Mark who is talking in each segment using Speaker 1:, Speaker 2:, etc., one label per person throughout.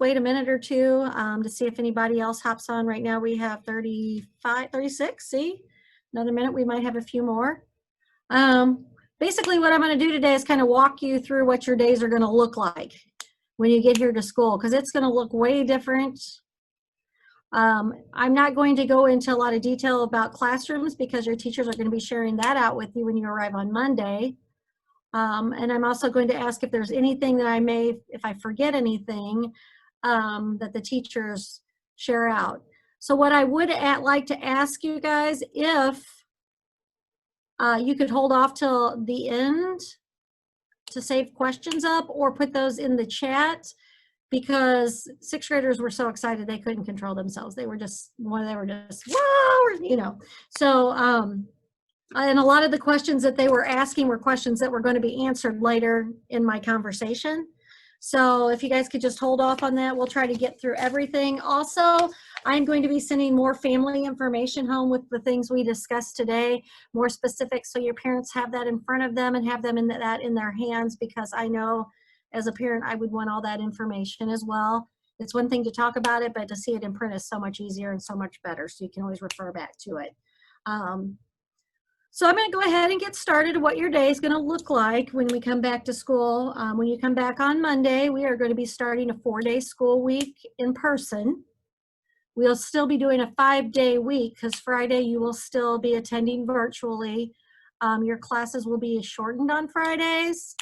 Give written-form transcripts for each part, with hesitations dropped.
Speaker 1: wait a minute or two to see if anybody else hops on. Right now we have 35, 36, see? Another minute, we might have a few more. Basically what I'm gonna do today is kind of walk you through what your days are gonna look like when you get here to school, because it's gonna look way different. I'm not going to go into a lot of detail about classrooms because your teachers are going to be sharing that out with you when you arrive on Monday. And I'm also going to ask if there's anything that I may, if I forget anything, that the teachers share out. So what I would like to ask you guys, if you could hold off till the end to save questions up or put those in the chat, because sixth graders were so excited they couldn't control themselves. They were just, whoa, you know. So, and a lot of the questions that they were asking were questions that were going to be answered later in my conversation. So if you guys could just hold off on that, we'll try to get through everything. Also, I'm going to be sending more family information home with the things we discussed today, more specific, so your parents have that in front of them and have them in their hands, because I know as a parent, I would want all that information as well. It's one thing to talk about it, but to see it in print is so much easier and so much better, so you can always refer back to it. So I'm going to go ahead and get started what your day is going to look like when we come back to school. When you come back on Monday, we are going to be starting a 4-day school week in person. We'll still be doing a 5-day week because Friday you will still be attending virtually. Your classes will be shortened on Fridays.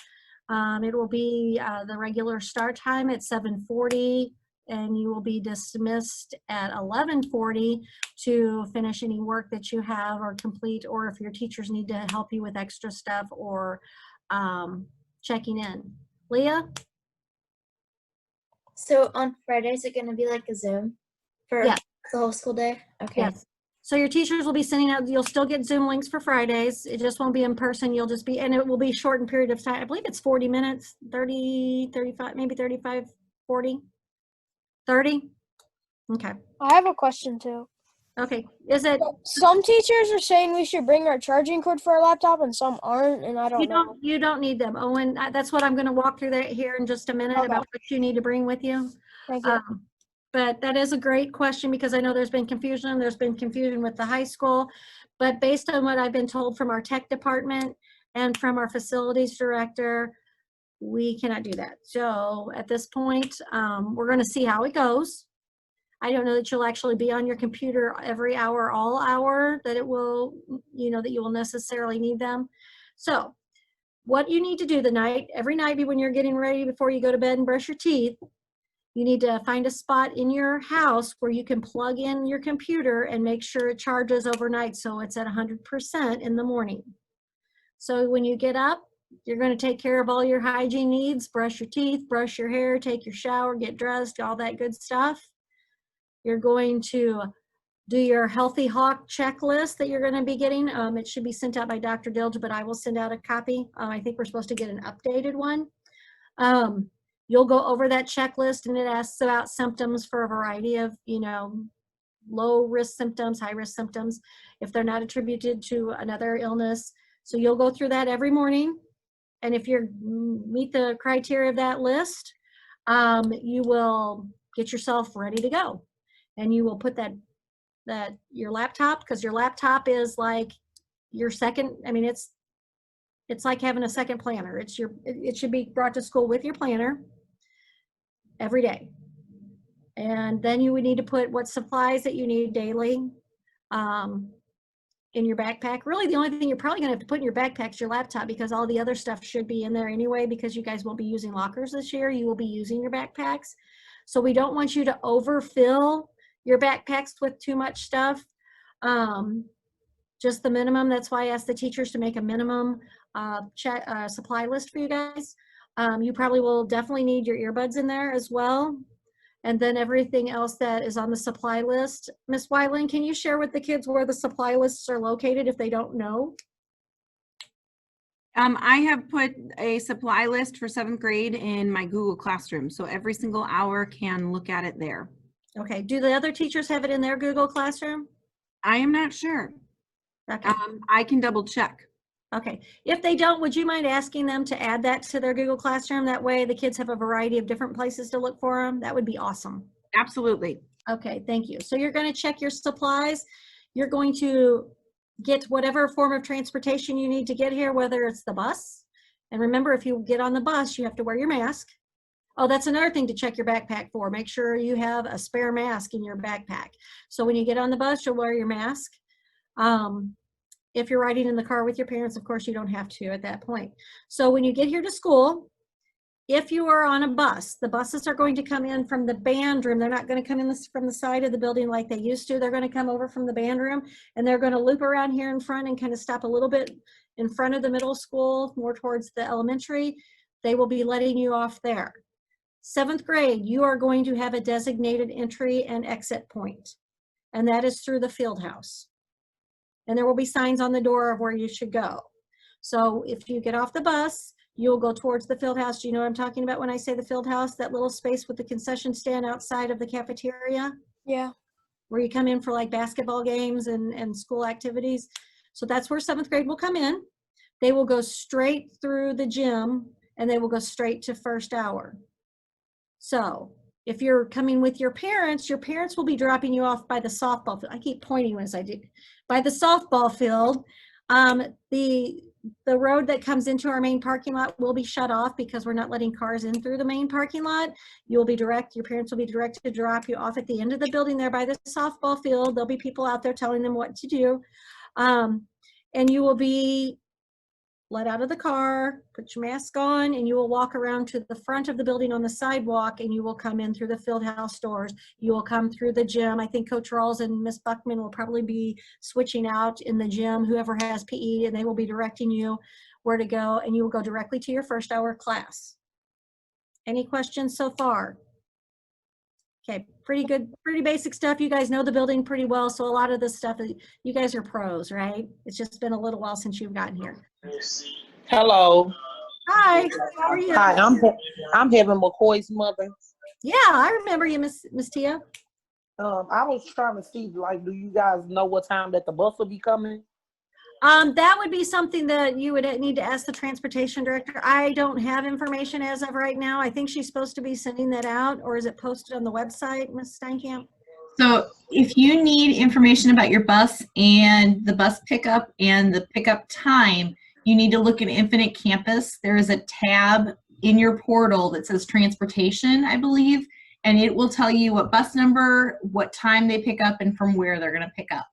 Speaker 1: It will be the regular start time at 7:40, and you will be dismissed at 11:40 to finish any work that you have or complete, or if your teachers need to help you with extra stuff or checking in. Leah?
Speaker 2: So on Friday, is it going to be like a Zoom for
Speaker 1: Yes.
Speaker 2: the whole school day? Okay.
Speaker 1: Yes. So your teachers will be sending out, you'll still get Zoom links for Fridays. It just won't be in person. You'll just be, and it will be shortened period of time. I believe it's 40 minutes, 30, 35, maybe 35, 40, 30. Okay.
Speaker 3: I have a question too.
Speaker 1: Okay. Is it?
Speaker 3: Some teachers are saying we should bring our charging cord for our laptop and some aren't, and I don't know.
Speaker 1: You don't need them, Owen. That's what I'm going to walk through that here in just a minute about what you need to bring with you.
Speaker 3: Thank you.
Speaker 1: But that is a great question, because I know there's been confusion. There's been confusion with the high school, but based on what I've been told from our tech department and from our facilities director, we cannot do that. So at this point, we're going to see how it goes. I don't know that you'll actually be on your computer every hour, all hour, that it will, you know, that you will necessarily need them. So what you need to do every night when you're getting ready before you go to bed and brush your teeth, you need to find a spot in your house where you can plug in your computer and make sure it charges overnight so it's at 100% in the morning. So when you get up, you're going to take care of all your hygiene needs, brush your teeth, brush your hair, take your shower, get dressed, all that good stuff. You're going to do your Healthy Hawk checklist that you're going to be getting. It should be sent out by Dr. Dilge, but I will send out a copy. I think we're supposed to get an updated one. You'll go over that checklist, and it asks about symptoms for a variety of, you know, low risk symptoms, high risk symptoms, if they're not attributed to another illness. So you'll go through that every morning. And if you meet the criteria of that list, you will get yourself ready to go. And you will put your laptop, because your laptop is like your second, I mean, it's like having a second planner. It should be brought to school with your planner every day. And then you would need to put what supplies that you need daily in your backpack. Really, the only thing you're probably gonna have to put in your backpack is your laptop, because all the other stuff should be in there anyway, because you guys won't be using lockers this year. You will be using your backpacks. So we don't want you to overfill your backpacks with too much stuff. Just the minimum. That's why I asked the teachers to make a minimum supply list for you guys. You probably will definitely need your earbuds in there as well. And then everything else that is on the supply list. Ms. Weiland, can you share with the kids where the supply lists are located if they don't know?
Speaker 4: I have put a supply list for 7th grade in my Google Classroom, so every single hour can look at it there.
Speaker 1: Okay. Do the other teachers have it in their Google Classroom?
Speaker 4: I am not sure.
Speaker 1: Okay.
Speaker 4: I can double check.
Speaker 1: Okay. If they don't, would you mind asking them to add that to their Google Classroom? That way the kids have a variety of different places to look for them. That would be awesome.
Speaker 4: Absolutely.
Speaker 1: Okay, thank you. So you're going to check your supplies. You're going to get whatever form of transportation you need to get here, whether it's the bus. And remember, if you get on the bus, you have to wear your mask. Oh, that's another thing to check your backpack for. Make sure you have a spare mask in your backpack. So when you get on the bus, you'll wear your mask. If you're riding in the car with your parents, of course, you don't have to at that point. So when you get here to school, if you are on a bus, the buses are going to come in from the band room. They're not going to come in from the side of the building like they used to. They're going to come over from the band room, and they're going to loop around here in front and kind of stop a little bit in front of the middle school, more towards the elementary. They will be letting you off there. 7th grade, you are going to have a designated entry and exit point, and that is through the field house. And there will be signs on the door of where you should go. So if you get off the bus, you'll go towards the field house. Do you know what I'm talking about when I say the field house? That little space with the concession stand outside of the cafeteria,
Speaker 3: Yeah.
Speaker 1: where you come in for like basketball games and school activities. So that's where 7th grade will come in. They will go straight through the gym, and they will go straight to first hour. So if you're coming with your parents will be dropping you off by the softball field. I keep pointing as I do. By the softball field. The road that comes into our main parking lot will be shut off because we're not letting cars in through the main parking lot. Your parents will be directed to drop you off at the end of the building there by the softball field. There'll be people out there telling them what to do. And you will be let out of the car, put your mask on, and you will walk around to the front of the building on the sidewalk, and you will come in through the field house doors. You will come through the gym. I think Coach Rawls and Miss Buckman will probably be switching out in the gym, whoever has PE, and they will be directing you where to go, and you will go directly to your first hour class. Any questions so far? Okay, pretty good, pretty basic stuff. You guys know the building pretty well, so a lot of this stuff, you guys are pros, right? It's just been a little while since you've gotten here.
Speaker 5: Hello.
Speaker 1: Hi, how are you?
Speaker 5: Hi, I'm Heaven McCoy's mother.
Speaker 1: Yeah, I remember you, Miss Tia.
Speaker 5: I was trying to see, like, do you guys know what time that the bus will be coming?
Speaker 1: That would be something that you would need to ask the transportation director. I don't have information as of right now. I think she's supposed to be sending that out, or is it posted on the website, Ms. Steinkamp?
Speaker 6: So if you need information about your bus and the bus pickup and the pickup time, you need to look at Infinite Campus. There is a tab in your portal that says transportation, I believe, and it will tell you what bus number, what time they pick up, and from where they're going to pick up.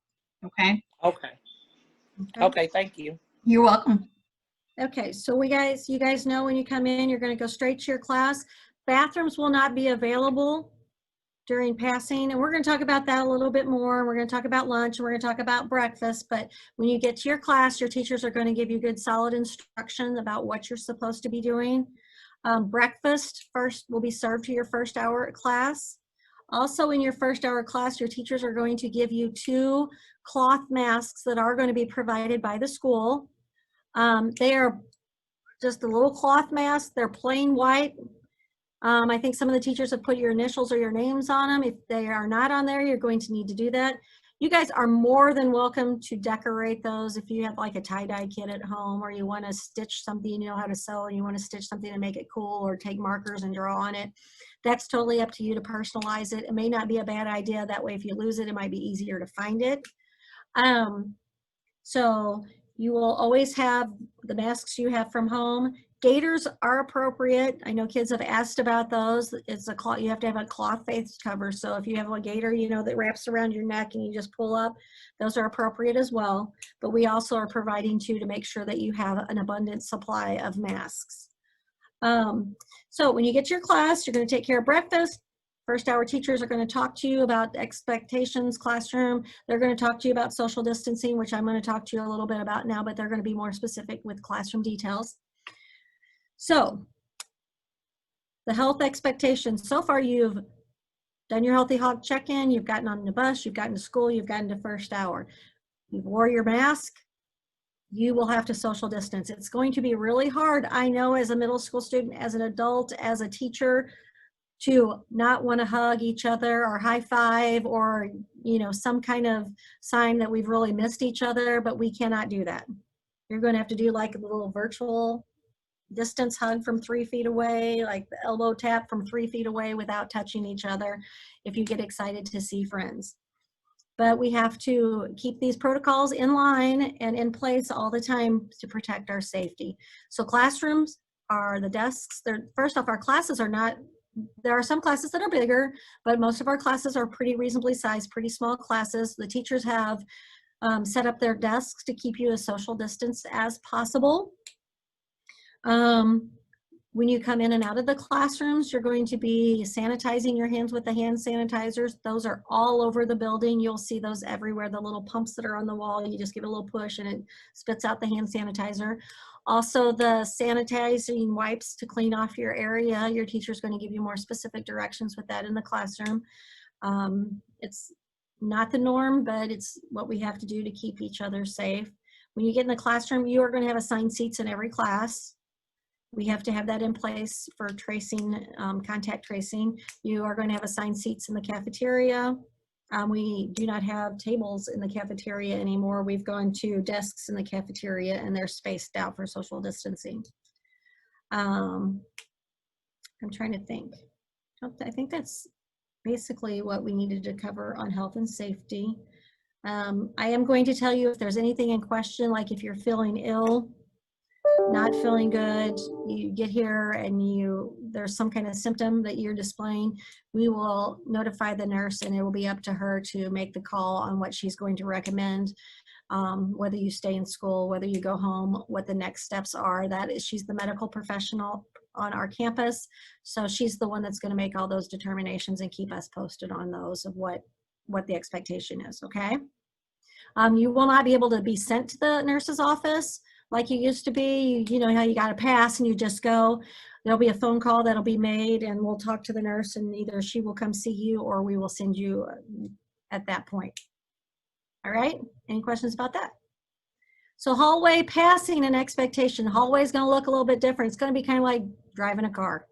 Speaker 6: Okay?
Speaker 5: Okay, thank you.
Speaker 6: You're welcome.
Speaker 1: Okay, so you guys know when you come in, you're going to go straight to your class. Bathrooms will not be available during passing, and we're going to talk about that a little bit more. We're going to talk about lunch, and we're going to talk about breakfast, but when you get to your class, your teachers are going to give you good solid instruction about what you're supposed to be doing. Breakfast first will be served to your first hour class. Also in your first hour class, your teachers are going to give you 2 cloth masks that are going to be provided by the school. They are just a little cloth mask. They're plain white. I think some of the teachers have put your initials or your names on them. If they are not on there, you're going to need to do that. You guys are more than welcome to decorate those if you have like a tie-dye kit at home, or you want to stitch something, you know how to sew, and you want to stitch something to make it cool, or take markers and draw on it. That's totally up to you to personalize it. It may not be a bad idea. That way, if you lose it, it might be easier to find it. So you will always have the masks you have from home. Gaiters are appropriate. I know kids have asked about those. It's a cloth, you have to have a cloth face cover. So if you have a gaiter, you know, that wraps around your neck and you just pull up, those are appropriate as well. But we also are providing to make sure that you have an abundant supply of masks. So when you get to your class, you're going to take care of breakfast. First hour teachers are going to talk to you about expectations, classroom. They're going to talk to you about social distancing, which I'm going to talk to you a little bit about now, but they're going to be more specific with classroom details. So the health expectations, so far you've done your Healthy Hog check-in, you've gotten on the bus, you've gotten to school, you've gotten to first hour. You've wore your mask, you will have to social distance. It's going to be really hard, I know, as a middle school student, as an adult, as a teacher, to not want to hug each other or high five or, you know, some kind of sign that we've really missed each other, but we cannot do that. You're going to have to do like a little virtual distance hug from 3 feet away, like the elbow tap from 3 feet away without touching each other if you get excited to see friends. But we have to keep these protocols in line and in place all the time to protect our safety. So classrooms are the desks. First off, our classes are not, there are some classes that are bigger, but most of our classes are pretty reasonably sized, pretty small classes. The teachers have set up their desks to keep you as social distance as possible. When you come in and out of the classrooms, you're going to be sanitizing your hands with the hand sanitizers. Those are all over the building. You'll see those everywhere, the little pumps that are on the wall. You just give it a little push and it spits out the hand sanitizer. Also, the sanitizing wipes to clean off your area. Your teacher's going to give you more specific directions with that in the classroom. It's not the norm, but it's what we have to do to keep each other safe. When you get in the classroom, you are going to have assigned seats in every class. We have to have that in place for tracing, contact tracing. You are going to have assigned seats in the cafeteria. We do not have tables in the cafeteria anymore. We've gone to desks in the cafeteria and they're spaced out for social distancing. I'm trying to think. I think that's basically what we needed to cover on health and safety. I am going to tell you if there's anything in question, like if you're feeling ill, not feeling good, you get here and there's some kind of symptom that you're displaying, we will notify the nurse and it will be up to her to make the call on what she's going to recommend, whether you stay in school, whether you go home, what the next steps are. She's the medical professional on our campus, so she's the one that's going to make all those determinations and keep us posted on those of what the expectation is, okay? You will not be able to be sent to the nurse's office like you used to be. You know how you got a pass and you just go. There'll be a phone call that'll be made and we'll talk to the nurse and either she will come see you or we will send you at that point. All right, any questions about that? So hallway passing and expectation. Hallway is going to look a little bit different. It's going to be kind of like driving a car.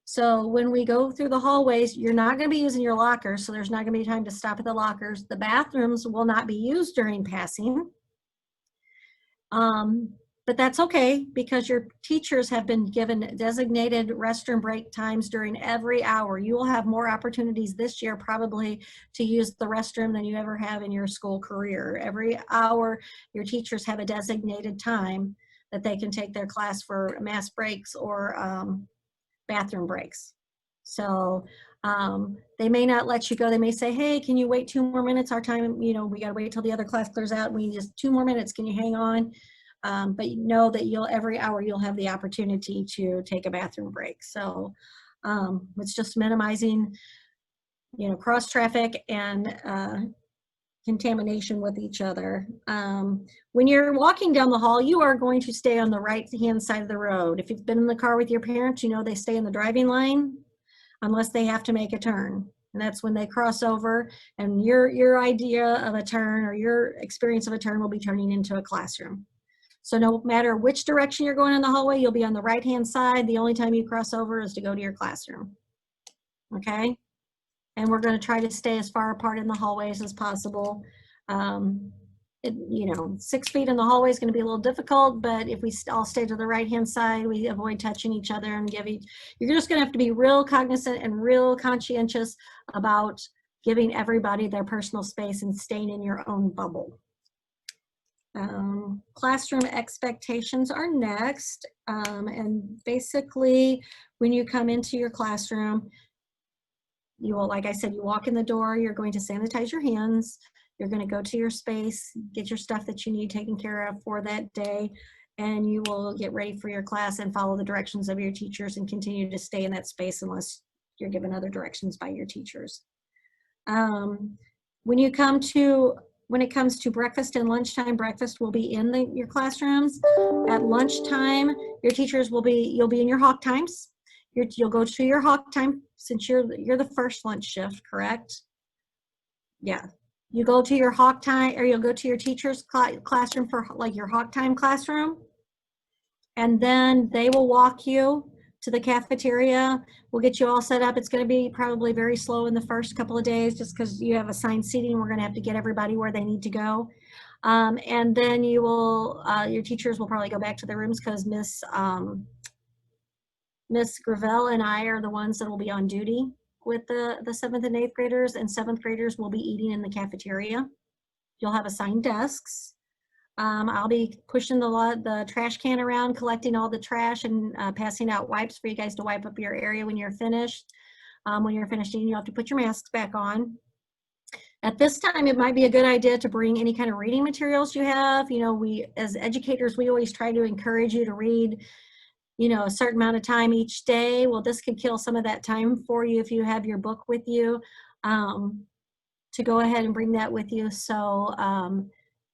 Speaker 1: So when we go through the hallways, you're not going to be using your lockers, so there's not going to be time to stop at the lockers. The bathrooms will not be used during passing. But that's okay because your teachers have been given designated restroom break times during every hour. You will have more opportunities this year probably to use the restroom than you ever have in your school career. Every hour, your teachers have a designated time that they can take their class for mass breaks or bathroom breaks. So they may not let you go. They may say, hey, can you wait 2 more minutes? Our time, we got to wait till the other class clears out. We just 2 more minutes. Can you hang on? But you know that every hour you'll have the opportunity to take a bathroom break. So it's just minimizing, cross traffic and contamination with each other. When you're walking down the hall, you are going to stay on the right-hand side of the road. If you've been in the car with your parents, they stay in the driving lane unless they have to make a turn. And that's when they cross over and your idea of a turn or your experience of a turn will be turning into a classroom. So no matter which direction you're going in the hallway, you'll be on the right-hand side. The only time you cross over is to go to your classroom. Okay? And we're going to try to stay as far apart in the hallways as possible. 6 feet in the hallway is going to be a little difficult, but if we all stay to the right-hand side, we avoid touching each other and you're just going to have to be real cognizant and real conscientious about giving everybody their personal space and staying in your own bubble. Classroom expectations are next. And basically, when you come into your classroom, you will, like I said, you walk in the door, you're going to sanitize your hands, you're going to go to your space, get your stuff that you need taken care of for that day, and you will get ready for your class and follow the directions of your teachers and continue to stay in that space unless you're given other directions by your teachers. When it comes to breakfast and lunchtime, breakfast will be in your classrooms. At lunchtime, your teachers you'll be in your hawk times. You'll go to your hawk time since you're the first lunch shift, correct? Yeah. You go to your hawk time, or you'll go to your teacher's classroom for like your hawk time classroom. And then they will walk you to the cafeteria. We'll get you all set up. It's going to be probably very slow in the first couple of days just because you have assigned seating. We're going to have to get everybody where they need to go. And then you will, your teachers will probably go back to their rooms because Miss Gravel and I are the ones that will be on duty with the 7th and 8th graders, and 7th graders will be eating in the cafeteria. You'll have assigned desks. I'll be pushing the trash can around, collecting all the trash and passing out wipes for you guys to wipe up your area when you're finished. When you're finished eating, you have to put your masks back on. At this time, it might be a good idea to bring any kind of reading materials you have. You know, we, as educators, we always try to encourage you to read, you know, a certain amount of time each day. Well, this could kill some of that time for you if you have your book with you, to go ahead and bring that with you. So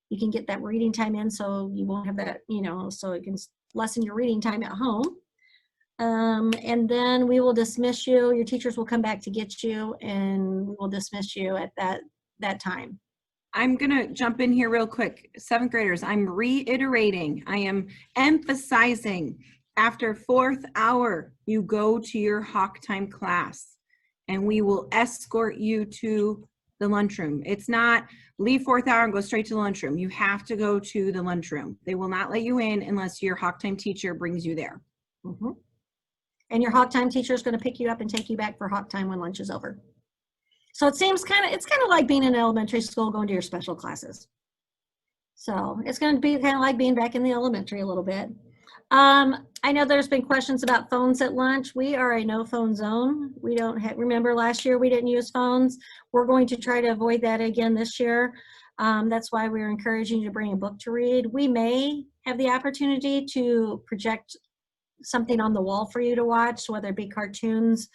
Speaker 1: you can get that reading time in, so you won't have that, you know, so it can lessen your reading time at home. And then we will dismiss you. Your teachers will come back to get you, and we will dismiss you at that time.
Speaker 4: I'm gonna jump in here real quick. 7th graders, I'm reiterating, I am emphasizing, after 4th hour, you go to your hawk time class and we will escort you to the lunchroom. It's not leave 4th hour and go straight to the lunchroom. You have to go to the lunchroom. They will not let you in unless your hawk time teacher brings you there.
Speaker 1: Mm-hmm. And your hawk time teacher is going to pick you up and take you back for hawk time when lunch is over. So it's kind of like being in elementary school going to your special classes. So it's going to be kind of like being back in the elementary a little bit. I know there's been questions about phones at lunch. We are a no phone zone. We don't have, remember last year we didn't use phones. We're going to try to avoid that again this year. That's why we're encouraging you to bring a book to read. We may have the opportunity to project something on the wall for you to watch, whether it be cartoons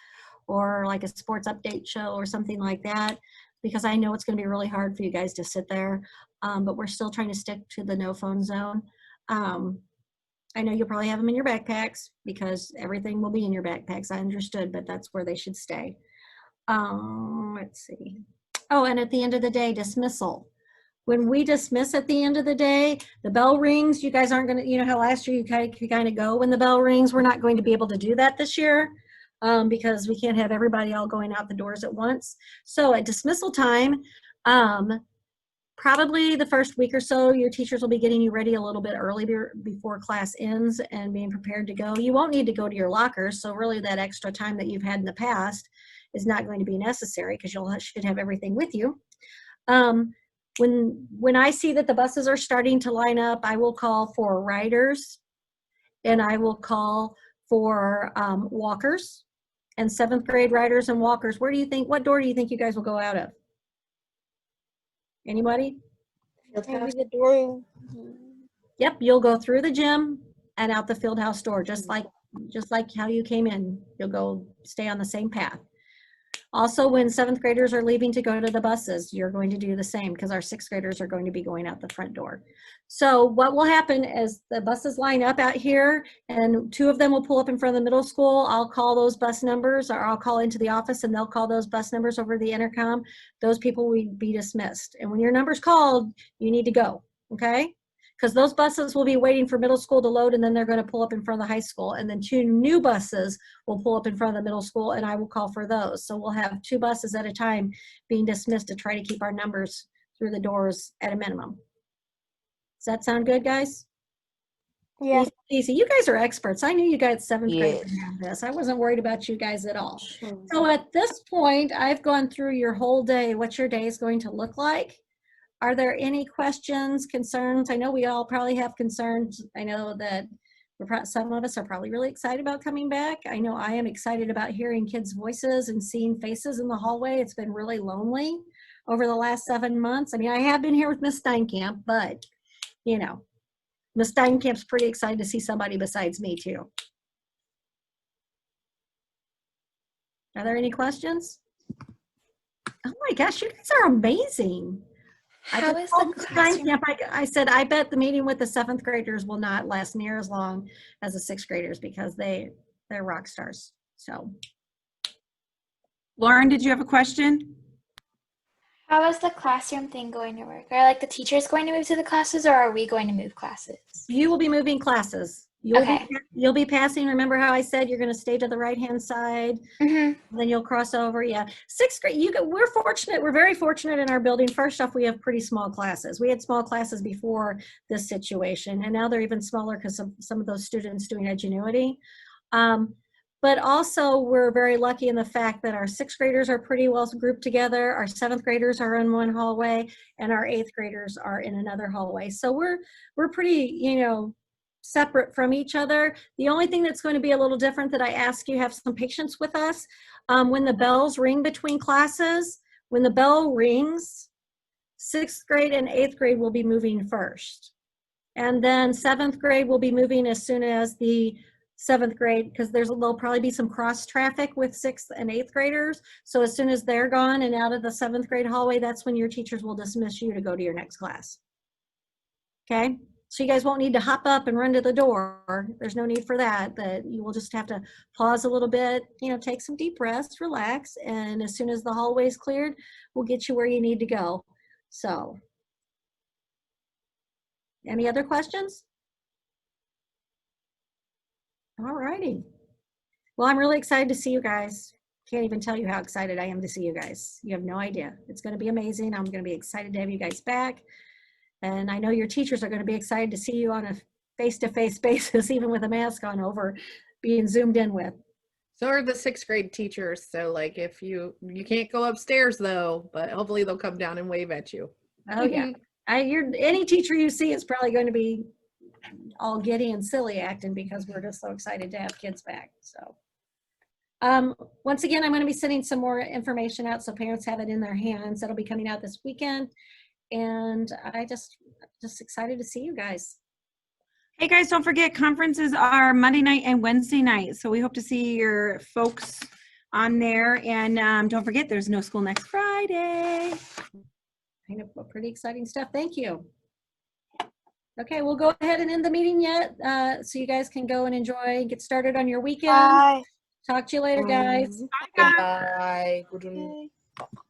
Speaker 1: or like a sports update show or something like that, because I know it's going to be really hard for you guys to sit there, but we're still trying to stick to the no phone zone. I know you'll probably have them in your backpacks because everything will be in your backpacks. I understood, but that's where they should stay. Let's see. Oh, and at the end of the day, dismissal. When we dismiss at the end of the day, the bell rings. You guys aren't going to, you know how last year you kind of go when the bell rings. We're not going to be able to do that this year because we can't have everybody all going out the doors at once. So at dismissal time, probably the first week or so, your teachers will be getting you ready a little bit early before class ends and being prepared to go. You won't need to go to your lockers, so really that extra time that you've had in the past is not going to be necessary because you should have everything with you. When I see that the buses are starting to line up, I will call for riders and I will call for walkers and 7th grade riders and walkers. What door do you think you guys will go out of? Anybody?
Speaker 3: Maybe the door.
Speaker 1: Yep, you'll go through the gym and out the field house door, just like how you came in. You'll go stay on the same path. Also, when 7th graders are leaving to go to the buses, you're going to do the same because our 6th graders are going to be going out the front door. So what will happen is the buses line up out here and 2 of them will pull up in front of the middle school. I'll call those bus numbers, or I'll call into the office and they'll call those bus numbers over the intercom. Those people will be dismissed. And when your number's called, you need to go, okay? Because those buses will be waiting for middle school to load and then they're going to pull up in front of the high school. And then 2 new buses will pull up in front of the middle school and I will call for those. So we'll have 2 buses at a time being dismissed to try to keep our numbers through the doors at a minimum. Does that sound good, guys?
Speaker 3: Yeah.
Speaker 1: Easy. You guys are experts. I knew you guys 7th grade would have this. I wasn't worried about you guys at all. So at this point, I've gone through your whole day, what your day is going to look like. Are there any questions, concerns? I know we all probably have concerns. I know that some of us are probably really excited about coming back. I know I am excited about hearing kids' voices and seeing faces in the hallway. It's been really lonely over the last 7 months. I mean, I have been here with Miss Steinkamp, but you know, Miss Steinkamp's pretty excited to see somebody besides me too. Are there any questions? Oh my gosh, you guys are amazing.
Speaker 2: How is the classroom?
Speaker 1: I said, I bet the meeting with the 7th graders will not last near as long as the 6th graders because they're rock stars. So,
Speaker 4: Lauren, did you have a question?
Speaker 2: How is the classroom thing going to work? Are like the teachers going to move to the classes or are we going to move classes?
Speaker 1: you will be moving classes.
Speaker 2: Okay.
Speaker 1: You'll be passing. Remember how I said you're going to stay to the right-hand side?
Speaker 2: Mhm.
Speaker 1: Then you'll cross over. Yeah. Sixth grade, we're fortunate. We're very fortunate in our building. First off, we have pretty small classes. We had small classes before this situation, and now they're even smaller because of some of those students doing Edgenuity. But also, we're very lucky in the fact that our sixth graders are pretty well grouped together. Our seventh graders are in one hallway, and our eighth graders are in another hallway. So we're pretty, separate from each other. The only thing that's going to be a little different that I ask you have some patience with us. When the bells ring between classes, when the bell rings, sixth grade and eighth grade will be moving first. And then seventh grade will be moving as soon as the seventh grade, because there'll probably be some cross traffic with sixth and eighth graders. So as soon as they're gone and out of the seventh grade hallway, that's when your teachers will dismiss you to go to your next class. Okay? So you guys won't need to hop up and run to the door. There's no need for that. But you will just have to pause a little bit, take some deep breaths, relax, and as soon as the hallway is cleared, we'll get you where you need to go. So, any other questions? All righty. Well, I'm really excited to see you guys. Can't even tell you how excited I am to see you guys. You have no idea. It's going to be amazing. I'm going to be excited to have you guys back. And I know your teachers are going to be excited to see you on a face-to-face basis, even with a mask on, over being zoomed in with.
Speaker 7: So are the sixth grade teachers. So like if you can't go upstairs though, but hopefully they'll come down and wave at you.
Speaker 1: Oh yeah. Any teacher you see is probably going to be all giddy and silly acting because we're just so excited to have kids back. So once again, I'm going to be sending some more information out so parents have it in their hands. That'll be coming out this weekend. And I just excited to see you guys.
Speaker 4: Hey guys, don't forget conferences are Monday night and Wednesday night. So we hope to see your folks on there. And don't forget, there's no school next Friday.
Speaker 1: Kind of pretty exciting stuff. Thank you. Okay, we'll go ahead and end the meeting yet, so you guys can go and enjoy, get started on your weekend.
Speaker 3: Bye.
Speaker 1: Talk to you later, guys.
Speaker 7: Goodbye. Good